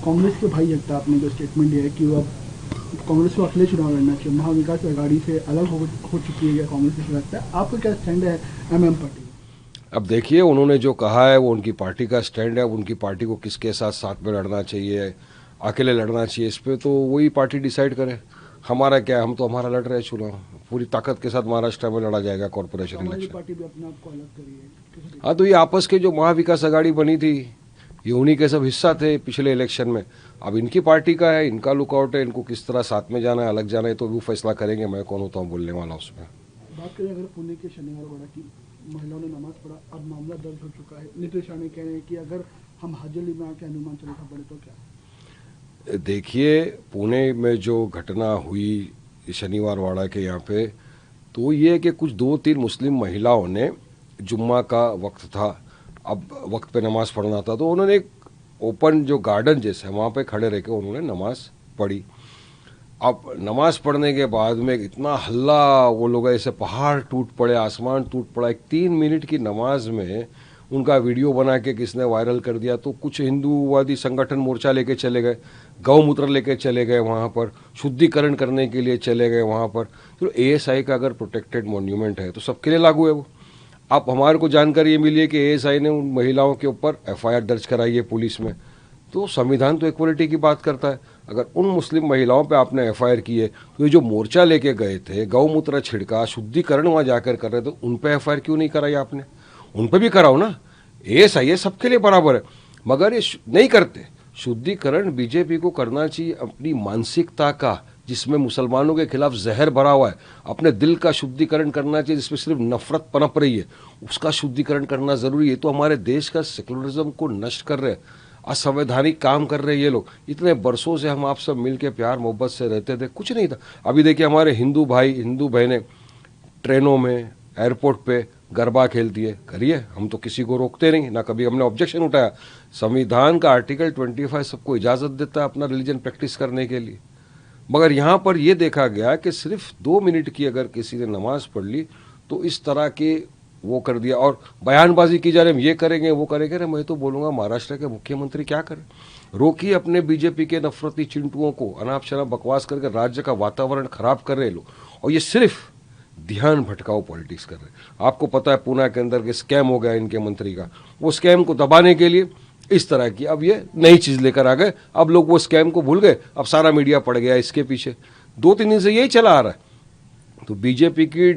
कांग्रेस के भाई जगताप ने जो स्टेटमेंट दिया है कि वो अब कांग्रेस को अकेले चुनाव लड़ना चाहिए, महाविकास आघाड़ी से अलग हो चुकी है कांग्रेस, ऐसा लगता है आपको? क्या स्टैंड है एमएम पार्टी? अब देखिए, उन्होंने जो कहा है वो उनकी पार्टी का स्टैंड है। उनकी पार्टी को किसके साथ साथ में लड़ना चाहिए, अकेले लड़ना चाहिए, इस पर तो वही पार्टी डिसाइड करे। हमारा क्या है, हम तो हमारा लड़ रहे हैं चुनाव, पूरी ताकत के साथ महाराष्ट्र में लड़ा जाएगा कॉर्पोरेशन इलेक्शन। पार्टी भी अपने आप को अलग करी है। हाँ, तो ये आपस के जो महाविकास आघाड़ी बनी थी, ये उन्हीं के सब हिस्सा थे पिछले इलेक्शन में। अब इनकी पार्टी का है, इनका लुकआउट है, इनको किस तरह साथ में जाना है, अलग जाना है, तो वो फैसला करेंगे। मैं कौन होता हूँ बोलने वाला उसमें। बात करें अगर पुणे के शनिवार वाड़ा की महिलाओं ने नमाज पढ़ा, अब मामला दर्ज हो चुका है। नीतीश राणे कह रहे हैं कि अगर हम हाजिरी में आके हनुमान चालीसा पढ़े तो क्या? देखिए, पुणे में जो घटना हुई शनिवार वाड़ा के यहाँ पे, तो ये कि कुछ 2-3 मुस्लिम महिलाओं ने, जुम्मा का वक्त था, अब वक्त पे नमाज पढ़ना था, तो उन्होंने एक ओपन जो गार्डन जैसे है वहाँ पे खड़े रह के उन्होंने नमाज पढ़ी। अब नमाज पढ़ने के बाद में इतना हल्ला, वो लोग ऐसे पहाड़ टूट पड़े, आसमान टूट पड़ा। एक 3 मिनट की नमाज में उनका वीडियो बना के किसने वायरल कर दिया, तो कुछ हिंदूवादी संगठन मोर्चा लेके चले गए, गौमूत्र लेके चले गए, वहाँ पर शुद्धिकरण करने के लिए चले गए वहाँ पर। तो एएसआई का अगर प्रोटेक्टेड मॉन्यूमेंट है तो सबके लिए लागू है वो। अब हमारे को जानकारी ये मिली है कि एएसआई ने उन महिलाओं के ऊपर एफआईआर दर्ज कराई है पुलिस में। तो संविधान तो इक्वलिटी की बात करता है। अगर उन मुस्लिम महिलाओं पे आपने एफआईआर की है, तो ये जो मोर्चा लेके गए थे, गौमूत्र छिड़का, शुद्धिकरण वहाँ जाकर कर रहे थे, उन पे एफआईआर क्यों नहीं कराई आपने? उन पे भी कराओ ना। एएसआई है, सबके लिए बराबर है, मगर ये नहीं करते। शुद्धिकरण बीजेपी को करना चाहिए अपनी मानसिकता का, जिसमें मुसलमानों के खिलाफ जहर भरा हुआ है। अपने दिल का शुद्धिकरण करना चाहिए, जिसमें सिर्फ नफरत पनप रही है, उसका शुद्धिकरण करना जरूरी है। तो हमारे देश का सेकुलरिज्म को नष्ट कर रहे हैं, असंवैधानिक काम कर रहे हैं ये लोग। इतने बरसों से हम आप सब मिलके प्यार मोहब्बत से रहते थे, कुछ नहीं था। अभी देखिए, हमारे हिंदू भाई हिंदू बहनें ट्रेनों में, एयरपोर्ट पे गरबा खेलती है, करिए, हम तो किसी को रोकते नहीं, ना कभी हमने ऑब्जेक्शन उठाया। संविधान का आर्टिकल 25 सबको इजाज़त देता है अपना रिलीजन प्रैक्टिस करने के लिए। मगर यहाँ पर यह देखा गया कि सिर्फ 2 मिनट की अगर किसी ने नमाज पढ़ ली तो इस तरह के वो कर दिया, और बयानबाजी की जा रही, हम ये करेंगे वो करेंगे। अरे मैं तो बोलूँगा महाराष्ट्र के मुख्यमंत्री क्या करें, रोकिए अपने बीजेपी के नफरती चिंटुओं को, अनाप शनाप बकवास करके राज्य का वातावरण खराब कर रहे लोग, और ये सिर्फ ध्यान भटकाओ पॉलिटिक्स कर रहे हैं। आपको पता है पूना के अंदर के स्कैम हो गया इनके मंत्री का, वो स्कैम को दबाने के लिए इस तरह की अब ये नई चीज लेकर आ गए। अब लोग वो स्कैम को भूल गए, अब सारा मीडिया पड़ गया इसके पीछे। 2-3 दिन से यही चला आ रहा है। तो बीजेपी की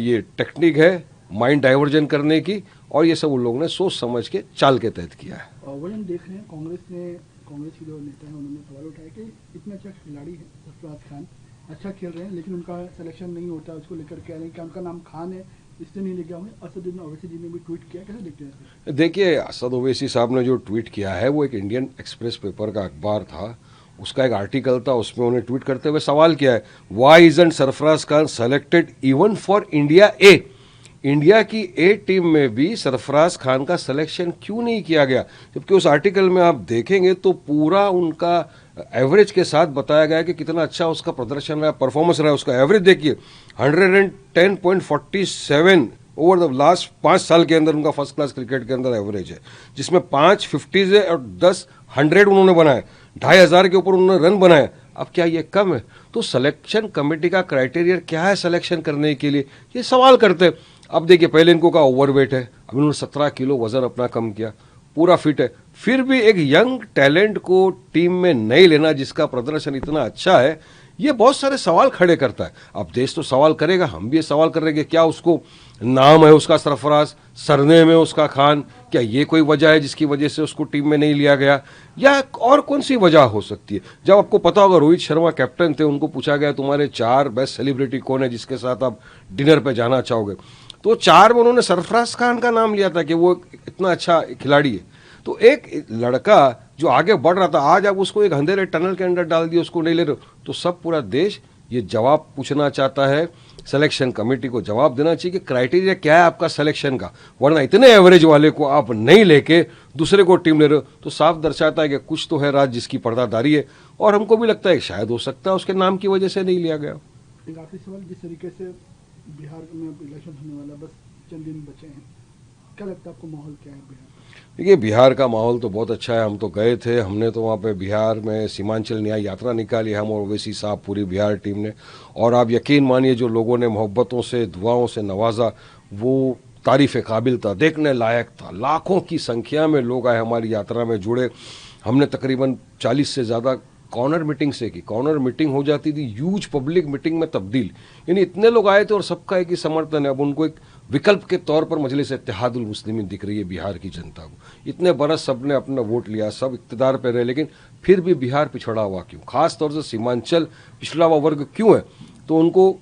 ये टेक्निक है माइंड डाइवर्जन करने की, और ये सब उन लोगों ने सोच समझ के चाल के तहत किया है। वही हम देख रहे हैं, कांग्रेस के जो नेता हैं उन्होंने सवाल उठाया कि इतने अच्छा खिलाड़ी है सरफराज खान, अच्छा खेल रहे हैं, लेकिन उनका सिलेक्शन नहीं होता, उसको लेकर कह रहे हैं कि उनका नाम खान है इसलिए नहीं लेके आऊंगे। असदुद्दीन ओवैसी जी ने भी ट्वीट किया, कैसे देखते हैं? देखिए, असद ओवैसी साहब ने जो ट्वीट किया है वो एक इंडियन एक्सप्रेस पेपर का अखबार था, उसका एक आर्टिकल था, उसमें उन्हें ट्वीट करते हुए सवाल किया है, why isn't Sarfaraz Khan selected even for India A? India की ए टीम में भी सरफराज खान का सिलेक्शन क्यों नहीं किया गया? जबकि उस आर्टिकल में आप देखेंगे तो पूरा उनका एवरेज के साथ बताया गया कि कितना अच्छा उसका प्रदर्शन रहा, परफॉर्मेंस रहा। उसका एवरेज देखिए 110.47 ओवर द लास्ट 5 साल के अंदर उनका फर्स्ट क्लास क्रिकेट के अंदर एवरेज है, जिसमें 5 50 है और 10 100 उन्होंने बनाए, 2500 के ऊपर उन्होंने रन बनाए। अब क्या ये कम है? तो सिलेक्शन कमेटी का क्राइटेरिया क्या है सिलेक्शन करने के लिए, ये सवाल करते हैं। अब देखिए, पहले इनको का ओवरवेट है, अब उन्होंने 17 किलो वजन अपना कम किया, पूरा फिट है, फिर भी एक यंग टैलेंट को टीम में नहीं लेना जिसका प्रदर्शन इतना अच्छा है, ये बहुत सारे सवाल खड़े करता है। अब देश तो सवाल करेगा, हम भी ये सवाल करेंगे, क्या उसको नाम है उसका सरफराज, सरनेम है उसका खान, क्या ये कोई वजह है जिसकी वजह से उसको टीम में नहीं लिया गया, या और कौन सी वजह हो सकती है? जब आपको पता होगा रोहित शर्मा कैप्टन थे, उनको पूछा गया तुम्हारे 4 बेस्ट सेलिब्रिटी कौन है जिसके साथ आप डिनर पे जाना चाहोगे, तो 4 में उन्होंने सरफराज खान का नाम लिया था कि वो इतना अच्छा खिलाड़ी है। तो एक लड़का जो आगे बढ़ रहा था, आज आप उसको एक अंधेरे टनल के अंदर डाल दिए, उसको नहीं ले रहे हो, तो सब पूरा देश ये जवाब पूछना चाहता है। सिलेक्शन कमेटी को जवाब देना चाहिए कि क्राइटेरिया क्या है आपका सिलेक्शन का, वरना इतने एवरेज वाले को आप नहीं लेके दूसरे को टीम ले रहे हो, तो साफ दर्शाता है कि कुछ तो है राज जिसकी पर्दादारी है। और हमको भी लगता है शायद हो सकता है उसके नाम की वजह से नहीं लिया गया। एक आखिरी सवाल, जिस तरीके से बिहार में इलेक्शन होने वाला, बस चंद दिन बचे हैं, क्या लगता है आपको माहौल क्या है बिहार? देखिए, बिहार का माहौल तो बहुत अच्छा है। हम तो गए थे, हमने तो वहाँ पे बिहार में सीमांचल न्याय यात्रा निकाली, हम और ओवैसी साहब, पूरी बिहार टीम ने। और आप यकीन मानिए, जो लोगों ने मोहब्बतों से, दुआओं से नवाजा, वो तारीफ़ काबिल था, देखने लायक था। लाखों की संख्या में लोग आए, हमारी यात्रा में जुड़े। हमने तकरीबन 40 से ज़्यादा कॉर्नर मीटिंग से की। कॉर्नर मीटिंग हो जाती थी ह्यूज पब्लिक मीटिंग में तब्दील, यानी इतने लोग आए थे और सबका एक ही समर्थन है। अब उनको एक विकल्प के तौर पर मजलिस इत्तेहादुल मुस्लिमीन दिख रही है बिहार की जनता को। इतने बरस सबने अपना वोट लिया, सब इक़्तिदार पे रहे, लेकिन फिर भी बिहार पिछड़ा हुआ क्यों? खास तौर से सीमांचल पिछड़ा हुआ वर्ग क्यों है? तो उनको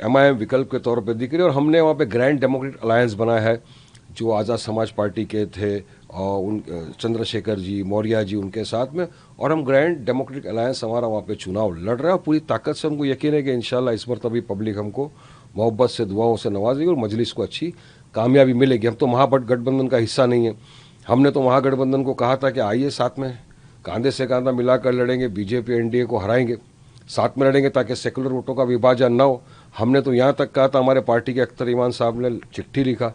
MIM विकल्प के तौर पर दिख रही है। और हमने वहाँ पे ग्रैंड डेमोक्रेटिक अलायंस बनाया है, जो आज़ाद समाज पार्टी के थे और उन चंद्रशेखर जी, मौर्य जी, उनके साथ में। और हम ग्रैंड डेमोक्रेटिक अलायंस हमारा वहाँ पे चुनाव लड़ रहा है और पूरी ताकत से हमको यकीन है कि इंशाल्लाह इस बार तभी पब्लिक हमको मोहब्बत से, दुआओं से नवाजेगी और मजलिस को अच्छी कामयाबी मिलेगी। हम तो महागठबंधन का हिस्सा नहीं है। हमने तो महागठबंधन को कहा था कि आइए साथ में कंधे से कंधा मिलाकर लड़ेंगे, बीजेपी NDA को हराएंगे, साथ में लड़ेंगे ताकि सेकुलर वोटों का विभाजन ना हो। हमने तो यहाँ तक कहा था, हमारे पार्टी के अख्तर ईमान साहब ने चिट्ठी लिखा,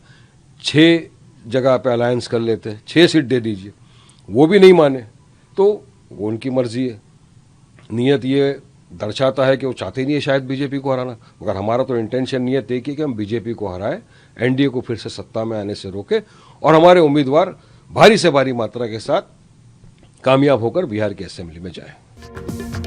6 जगह पे अलायंस कर लेते, 6 सीट दे दीजिए, वो भी नहीं माने। तो वो उनकी मर्जी है। नीयत ये दर्शाता है कि वो चाहते नहीं है शायद बीजेपी को हराना, मगर हमारा तो इंटेंशन, नीयत एक ही कि हम बीजेपी को हराएं, NDA को फिर से सत्ता में आने से रोके और हमारे उम्मीदवार भारी से भारी मात्रा के साथ कामयाब होकर बिहार की असेंबली में जाएं।